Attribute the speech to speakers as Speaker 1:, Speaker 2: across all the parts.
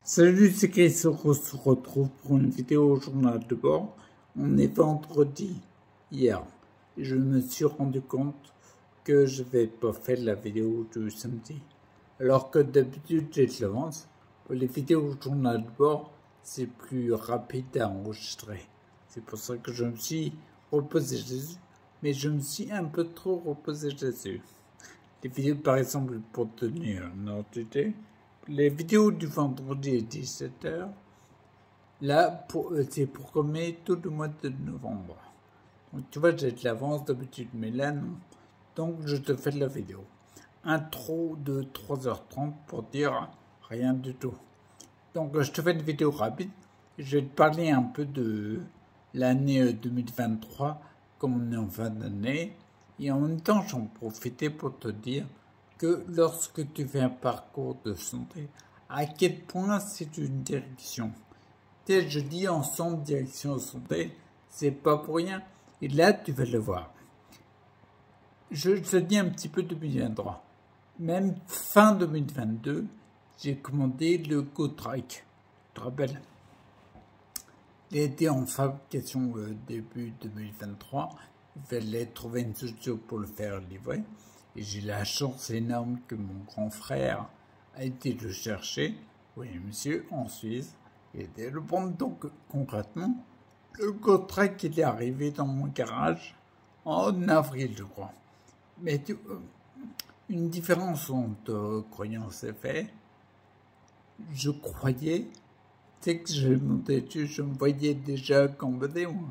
Speaker 1: Salut, c'est Chris, on se retrouve pour une vidéo au journal de bord. On est vendredi hier et je me suis rendu compte que je vais pas faire la vidéo du samedi. Alors que d'habitude j'ai de l'avance. Les vidéos au journal de bord, c'est plus rapide à enregistrer. C'est pour ça que je me suis reposé dessus, mais je me suis un peu trop reposé dessus. Les vidéos par exemple pour tenir une ordre d'idée. Les vidéos du vendredi à 17h, là, c'est programmé tout le mois de novembre. Donc, tu vois, j'ai de l'avance d'habitude, mais là, non. Donc, je te fais de la vidéo. Intro de 3h30 pour dire rien du tout. Donc, je te fais une vidéo rapide. Je vais te parler un peu de l'année 2023, comme on est en fin d'année. Et en même temps, j'en profite pour te dire que lorsque tu fais un parcours de santé, à quel point c'est une direction. Tu sais, je dis ensemble direction santé, c'est pas pour rien. Et là, tu vas le voir. Je te dis un petit peu 2023. Même fin 2022, j'ai commandé le GoTrike. Tu te rappelles? Il a été en fabrication début 2023. Il fallait trouver une solution pour le faire livrer. Et j'ai la chance énorme que mon grand frère a été le chercher. Oui, monsieur, en Suisse. Il était le prendre. Donc, concrètement, le GoTrike est arrivé dans mon garage en avril, je crois. Mais une différence entre croyance et fait, je croyais, c'est que je montais dessus, je me voyais déjà cambré, moi.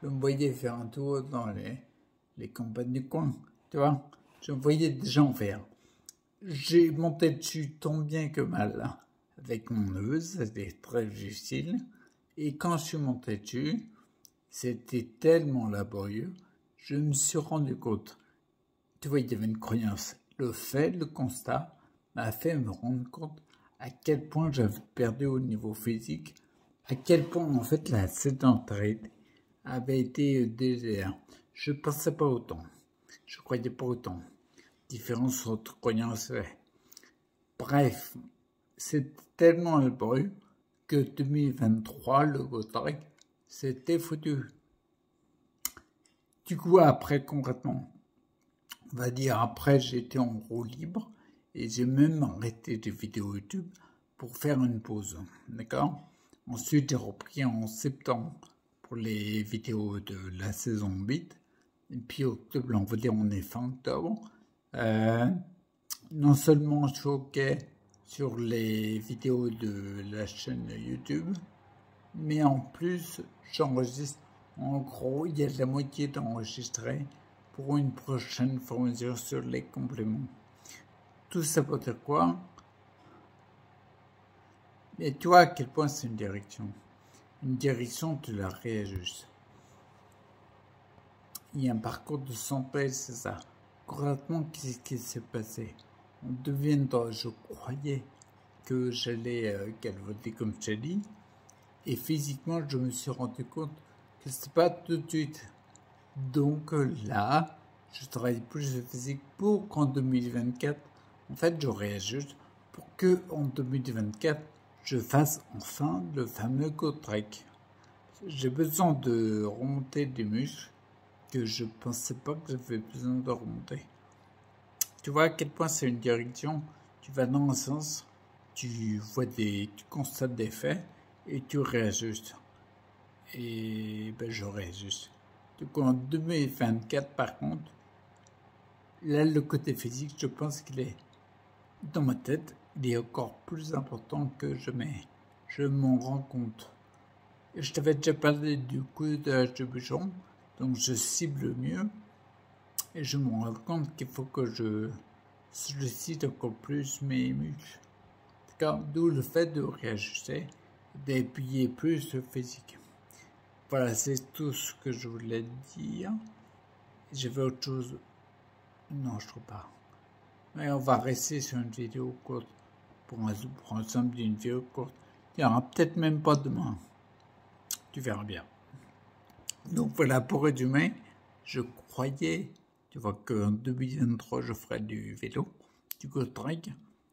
Speaker 1: Je me voyais faire un tour dans les campagnes du coin, tu vois. Je me voyais déjà en faire. J'ai monté dessus tant bien que mal, avec mon neveu, c'était très difficile. Et quand je suis monté dessus, c'était tellement laborieux, je me suis rendu compte. Tu vois, il y avait une croyance. Le fait, le constat, m'a fait me rendre compte à quel point j'avais perdu au niveau physique, à quel point, en fait, la sédentarité avait été désert. Je ne pensais pas autant. Je ne croyais pas autant. Différence entre croyances. Bref, c'est tellement laborieux que 2023, le GoTrike, c'était foutu. Du coup, après, concrètement, on va dire après, j'étais en roue libre et j'ai même arrêté des vidéos YouTube pour faire une pause. D'accord? Ensuite, j'ai repris en septembre pour les vidéos de la saison 8. Et puis octobre, on va dire on est fin octobre. Non seulement je suis OK sur les vidéos de la chaîne YouTube, mais en plus, j'enregistre. En gros, il y a la moitié d'enregistrer pour une prochaine formation sur les compléments. Tout ça pour dire quoi? Mais tu vois à quel point c'est une direction. Une direction, tu la réajustes. Il y a un parcours de santé, c'est ça. Concrètement, qu'est-ce qui s'est passé? En deviendra, je croyais que j'allais galvauder comme je t'ai dit. Et physiquement, je me suis rendu compte que c'était pas tout de suite. Donc là, je travaille plus le physique pour qu'en 2024, en fait, je réajuste pour que en 2024, je fasse enfin le fameux GoTrike. J'ai besoin de remonter des muscles que je pensais pas que j'avais besoin de remonter. Tu vois à quel point c'est une direction, tu vas dans un sens, tu constates des faits et tu réajustes. Et ben je réajuste. Donc en 2024 par contre, là le côté physique, je pense qu'il est dans ma tête, il est encore plus important que jamais. Je m'en rends compte. Et je t'avais déjà parlé du coudage de bouchon, donc je cible mieux. Et je me rends compte qu'il faut que je sollicite encore plus mes muscles. D'où le fait de réajuster, d'appuyer plus le physique. Voilà, c'est tout ce que je voulais dire. J'avais autre chose. Non, je trouve pas. Mais on va rester sur une vidéo courte. Pour ensemble d'une vidéo courte. Il n'y aura peut-être même pas demain. Tu verras bien. Donc voilà, pour résumer, je croyais, tu vois, qu'en 2023, je ferais du vélo, du GoTrike.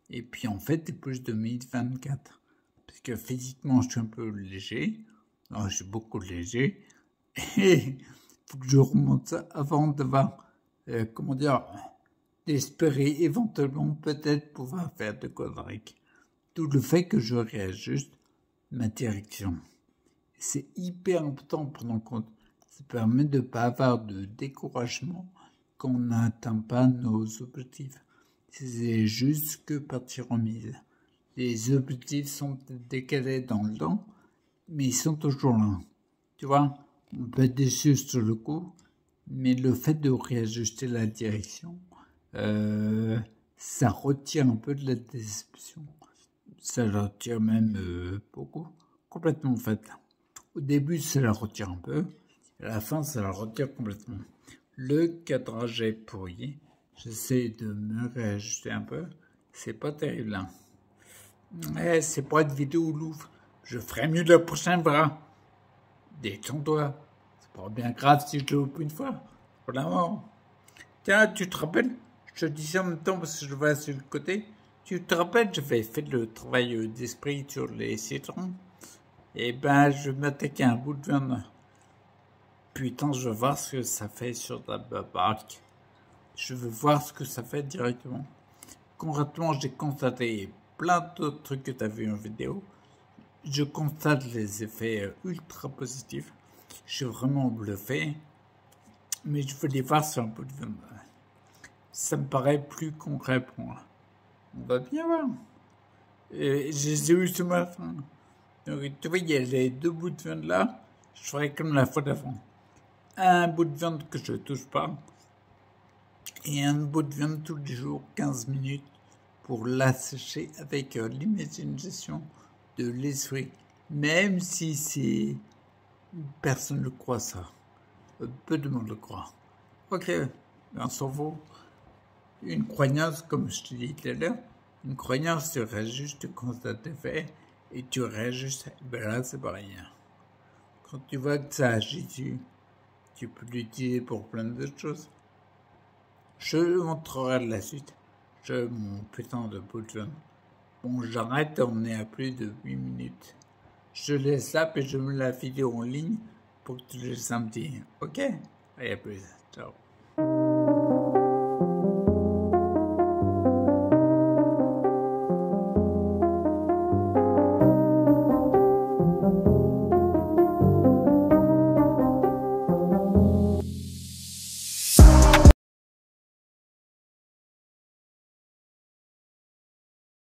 Speaker 1: Et puis en fait, c'est plus 2024. parce que physiquement je suis un peu léger, non, je suis beaucoup léger, et faut que je remonte ça avant d'avoir, d'espérer éventuellement peut-être pouvoir faire de quadraque. D'où le fait que je réajuste ma direction. C'est hyper important de prendre en compte. Ça permet de ne pas avoir de découragement quand on n'atteint pas nos objectifs. C'est juste que partie remise. Les objectifs sont décalés dans le temps, mais ils sont toujours là. Tu vois, on peut être déçu sur le coup, mais le fait de réajuster la direction, ça retire un peu de la déception. Ça la retire même beaucoup, complètement en fait. Au début, ça la retire un peu, à la fin, ça la retire complètement. Le cadrage est pourri, j'essaie de me réajuster un peu, c'est pas terrible là. C'est pas une vidéo Louvre, je ferai mieux la prochaine fois. Détends-toi, c'est pas bien grave si je le loupe une fois, pour la mort. Tiens, tu te rappelles, je te dis ça en même temps parce que je vois sur le côté. Tu te rappelles, j'avais fait le travail d'esprit sur les citrons. Et ben, je m'attaquais à un bout de viande. Putain, je veux voir ce que ça fait sur la barque. Je veux voir ce que ça fait directement. Concrètement, j'ai constaté plein d'autres trucs que tu as vu en vidéo. Je constate les effets ultra positifs. Je suis vraiment bluffé. Mais je veux les voir sur un bout de viande. Ça me paraît plus concret pour moi. On va bien voir. Et je les ai eu ce matin. Donc, tu vois, il y a les deux bouts de viande là. Je ferai comme la fois d'avant. Un bout de viande que je ne touche pas. Et un bout de viande tous les jours, 15 minutes, pour l'assécher avec l'imagination de l'esprit. Même si personne ne croit ça. Peu de monde le croit. Ok, on s'en vaut. Une croyance, comme je te dis tout à l'heure, une croyance, tu réajustes quand ça te fait, et tu réajustes, ben là, c'est pas rien. Quand tu vois que ça agit, tu peux l'utiliser pour plein d'autres choses. Je montrerai la suite. Mon putain de bout de viande. Bon, j'arrête, on est à plus de 8 minutes. Je laisse là, puis je mets la vidéo en ligne pour que tu laisses un petit. Ok? Allez, à plus. Ciao.